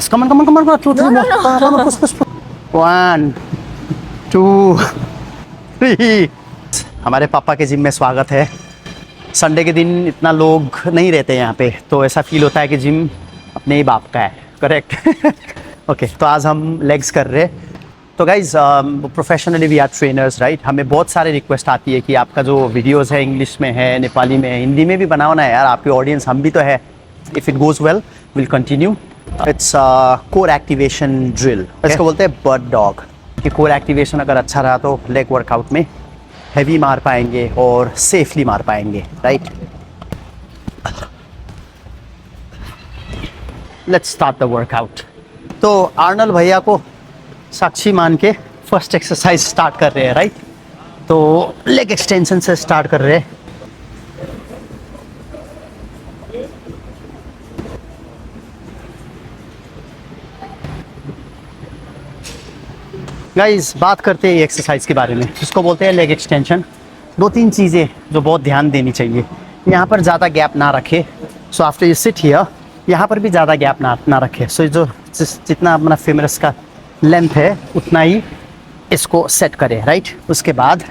बस कमन कमन कमन 2 3 more push 1 2 3। हमारे पापा के जिम में स्वागत है। संडे के दिन इतना लोग नहीं रहते यहाँ पे, तो ऐसा फील होता है कि जिम अपने ही बाप का है। करेक्ट। ओके, तो आज हम लेग्स कर रहे हैं। तो guys professionally we are trainers, right. हमें बहुत सारे रिक्वेस्ट आती है कि आपका जो वीडियोस है इंग्लिश में है, नेपाली में है, हिंदी में भी बनाओ ना यार, आपकी ऑडियंस हम भी तो है। If it goes well will continue. Its core activation drill, इसको बोलते हैं बर्ड डॉग। कि कोर एक्टिवेशन अगर अच्छा रहा तो लेग वर्कआउट में हैवी मार पाएंगे और सेफली मार पाएंगे, right. Let's start the workout. तो आर्नल्ड भैया को साक्षी मान के फर्स्ट एक्सरसाइज स्टार्ट कर रहे हैं, राइट। तो लेग एक्सटेंशन से स्टार्ट कर रहे हैं। गाइस, बात करते हैं एक्सरसाइज के बारे में, जिसको बोलते हैं लेग एक्सटेंशन। 2-3 चीज़ें जो बहुत ध्यान देनी चाहिए। यहाँ पर ज़्यादा गैप ना रखे। So after you sit here, यहाँ पर भी ज़्यादा गैप ना रखे। सो जो जितना अपना फेमरस का लेंथ है उतना ही इसको सेट करें, राइट। उसके बाद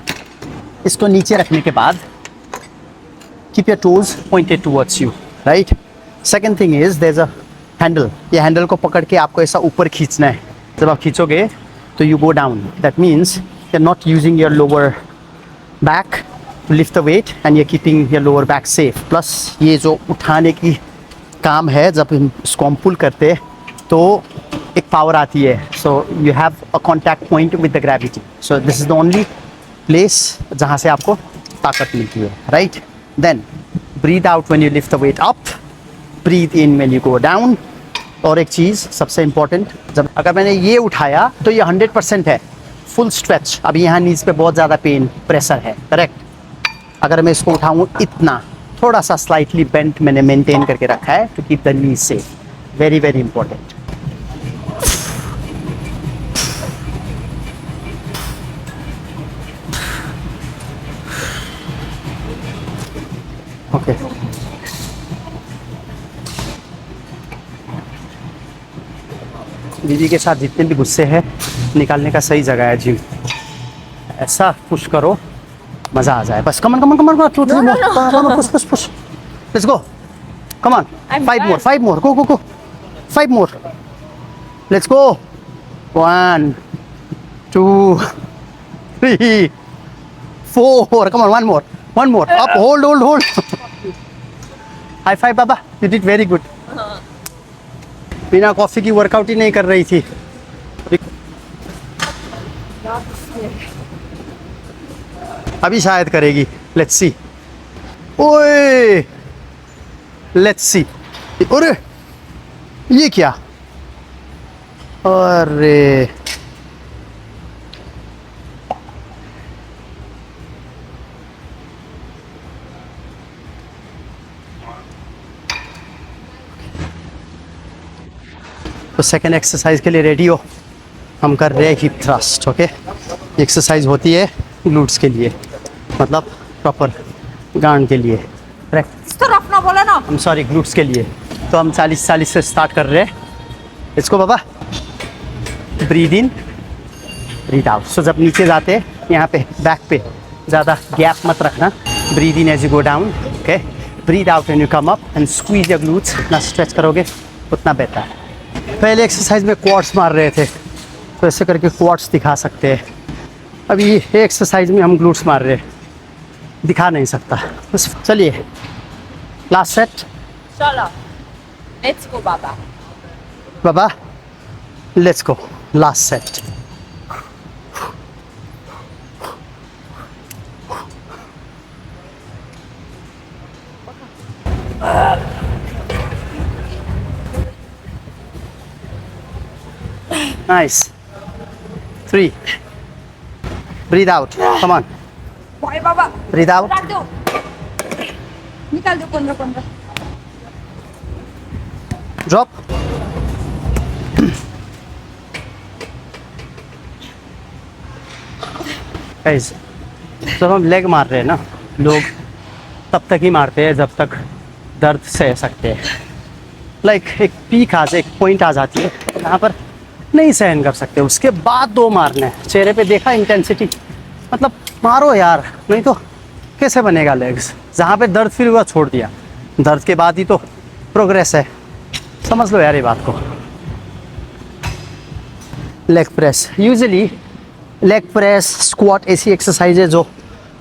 इसको नीचे रखने के बाद keep your toes pointed towards you, right. Second thing is there is a handle. ये हैंडल को पकड़ के आपको ऐसा ऊपर खींचना है। जब आप खींचोगे तो you go down. That means you are not using your lower back to lift the weight and you are keeping your lower back safe. Plus ये जो उठाने की काम है, जब इसको हम पुल करते हैं तो एक पावर आती है। So you have a contact point with the gravity. So this is the only place जहाँ से आपको ताकत मिलती है, right. Then breathe out when you lift the weight up, breathe in when you go down. और एक चीज़ सबसे important, जब अगर मैंने ये उठाया तो ये 100% है फुल स्ट्रेच। अभी यहाँ नीज पे बहुत ज़्यादा पेन प्रेशर है, करेक्ट। अगर मैं इसको उठाऊँ इतना, थोड़ा सा स्लाइटली बेंट मैंने मेंटेन करके रखा है to keep the knees safe. Very very important. Okay, दीदी के साथ जितने भी गुस्से हैं निकालने का सही जगह है जिम। ऐसा पुश करो, मजा आ जाए। बस कमन कमन कमन 2 3 more push push push। Let's go, come on, 5 more go 5 more। Let's go, 1 2 3 4। come on, one more up, hold high five Baba, you did very good। बिना कॉफी की वर्कआउट ही नहीं कर रही थी। अभी शायद करेगी, लेट्स सी। ओए, लेट्स सी। अरे ये क्या, अरे तो सेकेंड एक्सरसाइज के लिए रेडी हो। हम कर रहे हैं हिप थ्रस्ट। ओके, एक्सरसाइज होती है ग्लूट्स के लिए, मतलब प्रॉपर गांड के लिए, करेक्ट। अपना बोला ना, हम सॉरी, ग्लूट्स के लिए। तो हम 40 से स्टार्ट कर रहे हैं। इसको बाबा, ब्रीद इन ब्रीद आउट। सो जब नीचे जाते हैं यहाँ पे बैक पे ज़्यादा गैप मत रखना। Breathe in as you go down, okay. Breathe out and you come up and squeeze your glutes. जितना स्ट्रेच करोगे उतना बेहतर है। पहले एक्सरसाइज में क्वाड्स मार रहे थे, तो ऐसे करके क्वाड्स दिखा सकते हैं। अभी ये एक्सरसाइज में हम ग्लूट्स मार रहे हैं, दिखा नहीं सकता। बस चलिए, लास्ट सेट। चलो let's go Baba, let's go, last set. Nice. 3. Breathe out. Come on. भाई बाबा, Breathe out. रख दो, निकाल दो 15। Drop. Guys, जब हम लेग मार रहे हैं ना, लोग तब तक ही मारते हैं जब तक दर्द सह सकते हैं। लाइक एक पीक एक पॉइंट आ जाती है यहाँ पर नहीं सहन कर सकते, उसके बाद 2 मारने हैं। चेहरे पे देखा इंटेंसिटी, मतलब मारो यार, नहीं तो कैसे बनेगा लेग्स। जहाँ पे दर्द फील हुआ छोड़ दिया, दर्द के बाद ही तो प्रोग्रेस है, समझ लो यार ये बात को। Leg press, usually leg press squat ऐसी एक्सरसाइज है जो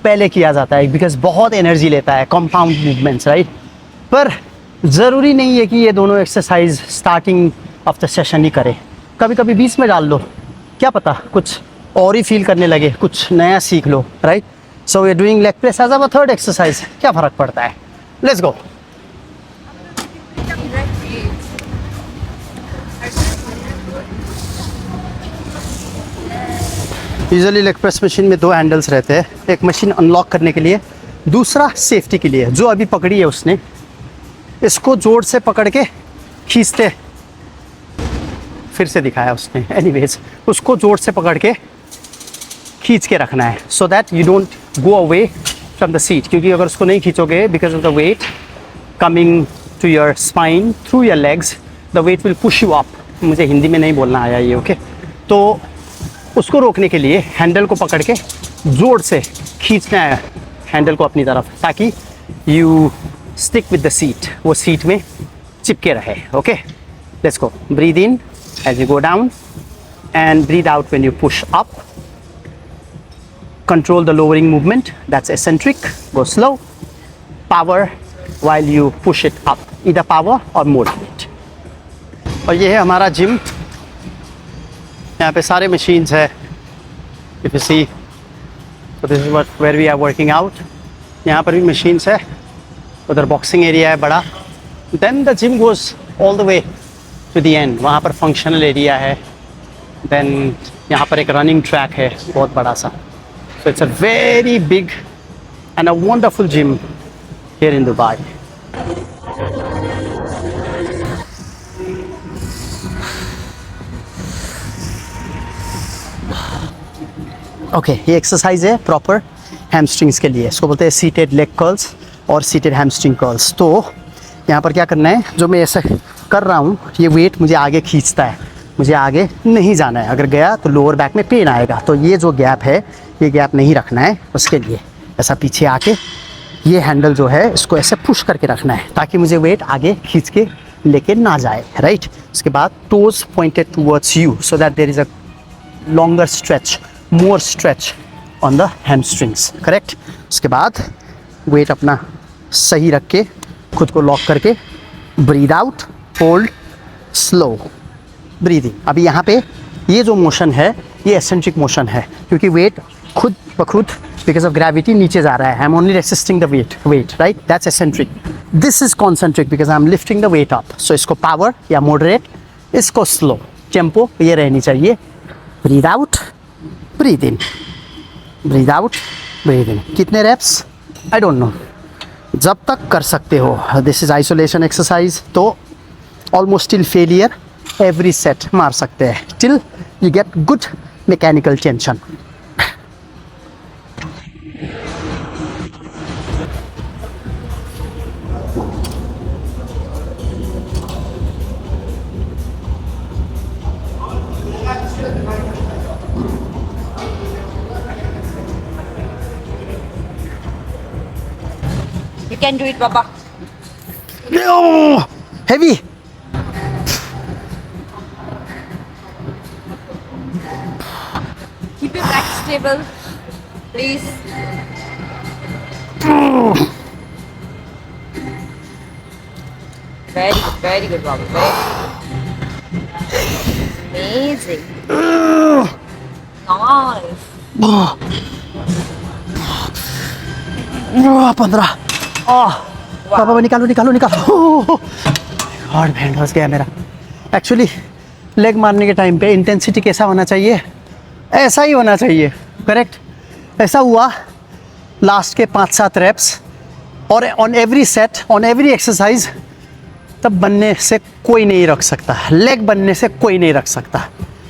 पहले किया जाता है बिकॉज बहुत एनर्जी लेता है, कंपाउंड मूवमेंट्स राइट। पर ज़रूरी नहीं है कि ये दोनों exercise starting of the session ही करें, कभी कभी बीच में डाल लो, क्या पता कुछ और ही फील करने लगे, कुछ नया सीख लो right. So we are doing leg press as a third exercise, क्या फ़र्क पड़ता है, let's go. Usually leg press machine में 2 हैंडल्स रहते हैं, एक मशीन अनलॉक करने के लिए, दूसरा सेफ्टी के लिए। जो अभी पकड़ी है उसने, इसको जोर से पकड़ के खींचते, फिर से दिखाया उसने, एनीवेज उसको जोर से पकड़ के खींच के रखना है so that you don't go away from the seat, क्योंकि अगर उसको नहीं खींचोगे because of the weight coming to your spine through your legs, the weight will push you up. मुझे हिंदी में नहीं बोलना आया ये, ओके। तो उसको रोकने के लिए हैंडल को पकड़ के जोर से खींचना है हैंडल को अपनी तरफ, ताकि you stick with the seat, वो सीट में चिपके रहे, okay. Let's go, breathe in as you go down and breathe out when you push up. Control the lowering movement, that's eccentric, go slow. Power while you push it up, either power or moderate. और ये है हमारा gym, यहाँ पे सारे machines है, if you see, so this is where we are working out. यहाँ पर भी machines है, उधर boxing area है बड़ा, then the gym goes all the way to the end, वहाँ पर फंक्शनल एरिया है, देन यहाँ पर एक रनिंग ट्रैक है बहुत बड़ा सा। So it's a very big and a wonderful gym here in Dubai. Okay, ये एक्सरसाइज है प्रॉपर हैमस्ट्रिंग्स के लिए, इसको बोलते हैं सीटेड लेग कर्ल्स और सीटेड हैमस्ट्रिंग कर्ल्स। तो यहाँ पर क्या करना है, जो मैं ऐसा कर रहा हूँ, ये वेट मुझे आगे खींचता है, मुझे आगे नहीं जाना है, अगर गया तो लोअर बैक में पेन आएगा। तो ये जो गैप है, ये गैप नहीं रखना है, उसके लिए ऐसा पीछे आके ये हैंडल जो है इसको ऐसे पुश करके रखना है, ताकि मुझे वेट आगे खींच के लेके ना जाए राइट। उसके बाद toes pointed towards you so that there is a longer stretch, more stretch on the hamstrings, correct. उसके बाद वेट अपना सही रख के खुद को लॉक करके breathe out, hold, slow, breathing. अभी यहाँ पे ये जो मोशन है ये एसेंट्रिक मोशन है, क्योंकि वेट खुद ब खुद बिकॉज ऑफ ग्रेविटी नीचे जा रहा है, I am only resisting the weight right, that's eccentric. This is concentric because I am lifting the weight up. So इसको पावर या मॉडरेट, इसको स्लो, टेम्पो ये रहनी चाहिए। Breathe out, breathe in, breathe out, breathe in. कितने wraps I don't know, जब तक कर सकते हो। दिस इज आइसोलेशन एक्सरसाइज, तो almost till failure every set मार सकते हैं, till you get good mechanical tension. You can do it, Papa. Heavy. Keep your back stable, please. Very good, Papa. Amazing. Nice. 15। पापा निकालो निकालो निकालो। Hard band फंस गया मेरा। एक्चुअली लेग मारने के टाइम पे इंटेंसिटी कैसा होना चाहिए, ऐसा ही होना चाहिए, करेक्ट। ऐसा हुआ लास्ट के 5-7 रेप्स, और on every set, on every exercise, तब बनने से कोई नहीं रख सकता, लेग बनने से कोई नहीं रख सकता,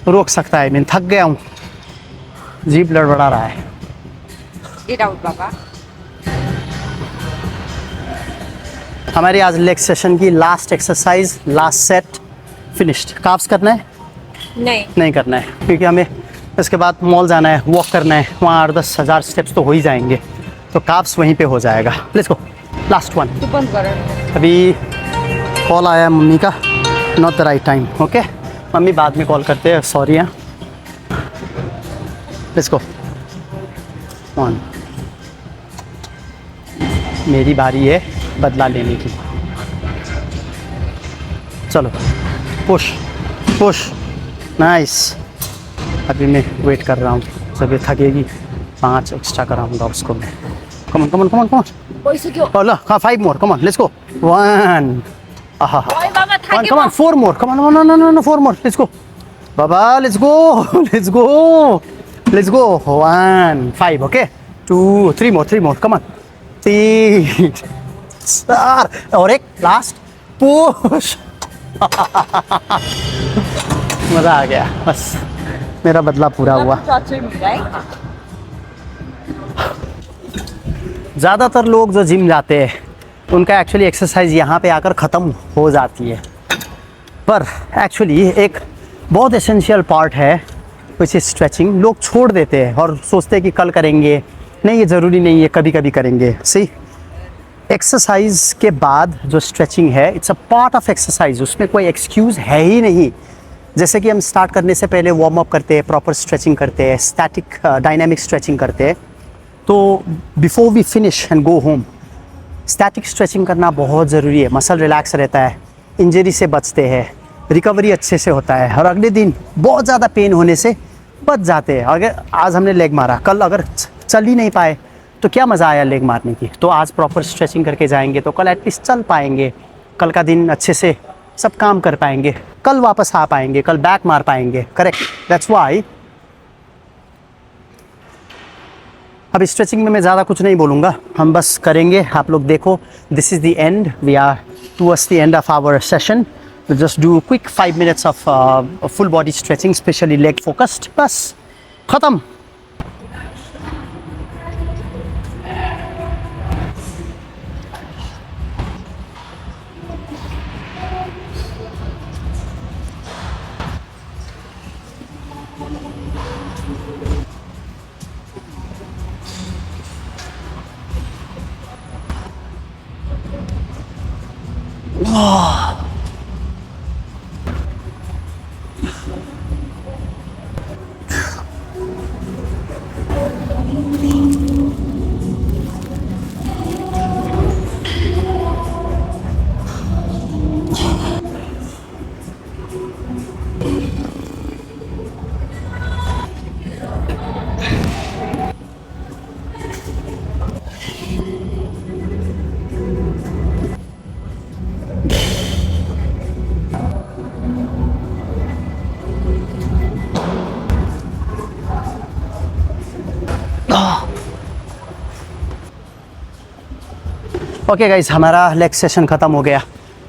रोक सकता है। मैं थक गया हूँ, जीभ लड़बड़ा रहा है। Get out, Papa. हमारी आज लेग सेशन की last exercise, last set finished. Carbs करना है? नहीं करना है, क्योंकि हमें इसके बाद मॉल जाना है, वॉक करना है, वहाँ 8-10 हज़ार स्टेप्स तो हो ही जाएंगे, तो काफ्स वहीं पे हो जाएगा। Let's go, last one. तू बंद कर। अभी कॉल आया मम्मी का, not the right time. Okay mummy, बाद में कॉल करते हैं, सॉरी। हाँ, लेट्स गो। वन, मेरी बारी है बदला लेने की। चलो, पुश पुश, नाइस। अभी मैं वेट कर रहा हूँ, जब ये थकेगी 5 एक्स्ट्रा कराऊंगा उसको मैं। कमन कमन कमन कमन, पैसा क्यों? oh look, 5 more, come on, let's go. 1, aha, ओए बाबा, 1, come on, 4 more, come on, no, 4 more, let's go. Baba, let's go, let's go, let's go. 1, 5, okay. 2, 3 more, come on. 3, 4, और एक लास्ट पुश। मजा आ गया, बस मेरा बदला पूरा हुआ। right? ज़्यादातर लोग जो जिम जाते हैं उनका एक्चुअली एक्सरसाइज यहाँ पे आकर ख़त्म हो जाती है, पर एक्चुअली एक बहुत एसेंशियल पार्ट है विच इज़ स्ट्रेचिंग। लोग छोड़ देते हैं और सोचते हैं कि कल करेंगे, नहीं ये ज़रूरी नहीं है, कभी कभी करेंगे। सी, एक्सरसाइज के बाद जो स्ट्रेचिंग है, it's a part of exercise, उसमें कोई एक्सक्यूज़ है ही नहीं। जैसे कि हम स्टार्ट करने से पहले वार्म अप करते हैं, प्रॉपर स्ट्रेचिंग करते हैं, स्टैटिक डायनामिक स्ट्रेचिंग करते हैं, तो before we finish and go home static stretching करना बहुत ज़रूरी है। मसल रिलैक्स रहता है, इंजरी से बचते हैं, रिकवरी अच्छे से होता है, और अगले दिन बहुत ज़्यादा पेन होने से बच जाते हैं। अगर आज हमने लेग मारा, कल अगर चल ही नहीं पाए तो क्या मज़ा आया लेग मारने की। तो आज प्रॉपर स्ट्रेचिंग करके जाएंगे तो कल एटलीस्ट चल पाएंगे, कल का दिन अच्छे से सब काम कर पाएंगे, कल वापस आ पाएंगे, कल बैक मार पाएंगे। करेक्ट, दैट्स वाई अब स्ट्रेचिंग में मैं ज़्यादा कुछ नहीं बोलूँगा, हम बस करेंगे, आप लोग देखो। This is the end, we are towards the end of our session. We just do quick 5 minutes of full body stretching, specially leg focused, बस ख़त्म। ओके गाइज, हमारा लेग सेशन ख़त्म हो गया।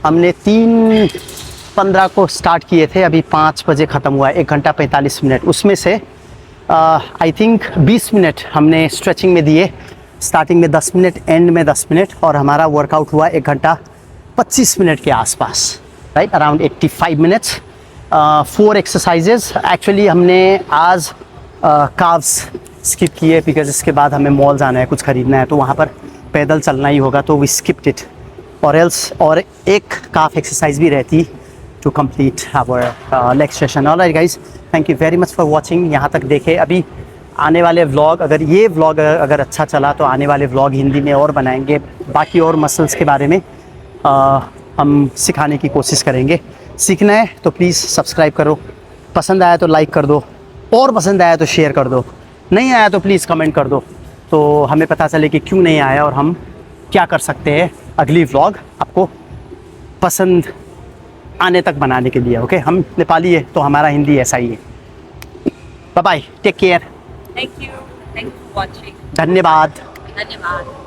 हमने 3:15 को स्टार्ट किए थे, अभी 5 बजे ख़त्म हुआ, 1 घंटा 45 मिनट। उसमें से आई थिंक 20 मिनट हमने स्ट्रेचिंग में दिए, स्टार्टिंग में 10 मिनट, एंड में 10 मिनट, और हमारा वर्कआउट हुआ 1 घंटा 25 मिनट के आसपास, right, around 85 minutes. 4 exercises. Actually हमने आज काव्स स्किप किए, बिकॉज इसके बाद हमें मॉल जाना है, कुछ ख़रीदना है, तो वहाँ पर पैदल चलना ही होगा, तो वी स्किप्ड इट। और एल्स और एक काफ एक्सरसाइज भी रहती to complete our leg session. Alright guys, thank you very much for watching. यहाँ तक देखे। अभी आने वाले व्लॉग, अगर ये व्लॉग अगर अच्छा चला तो आने वाले व्लॉग हिंदी में और बनाएंगे, बाकी और मसल्स के बारे में हम सिखाने की कोशिश करेंगे। सीखना है तो प्लीज़ सब्सक्राइब करो, पसंद आया तो लाइक कर दो, और पसंद आया तो शेयर कर दो, नहीं आया तो प्लीज़ कमेंट कर दो, तो हमें पता चले कि क्यों नहीं आया और हम क्या कर सकते हैं अगली व्लॉग आपको पसंद आने तक बनाने के लिए। ओके, हम नेपाली है तो हमारा हिंदी ऐसा ही है। Bye bye, take care, Thank you for watching. धन्यवाद। धन्यवाद।